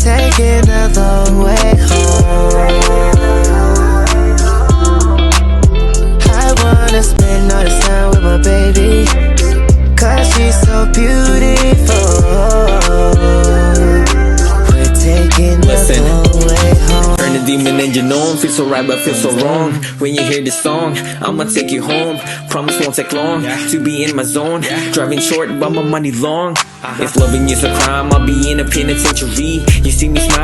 Taking a long way home. I wanna spend all this time with my baby, 'cause she's so beautiful. We're taking a long way home. Turn the demon engine on, feel so right but feel so wrong. When you hear this song, I'ma take you home. Promise won't take long to be in my zone. Driving short but my money long. If loving is a crime, I'll be in a penitentiary. You see me smile.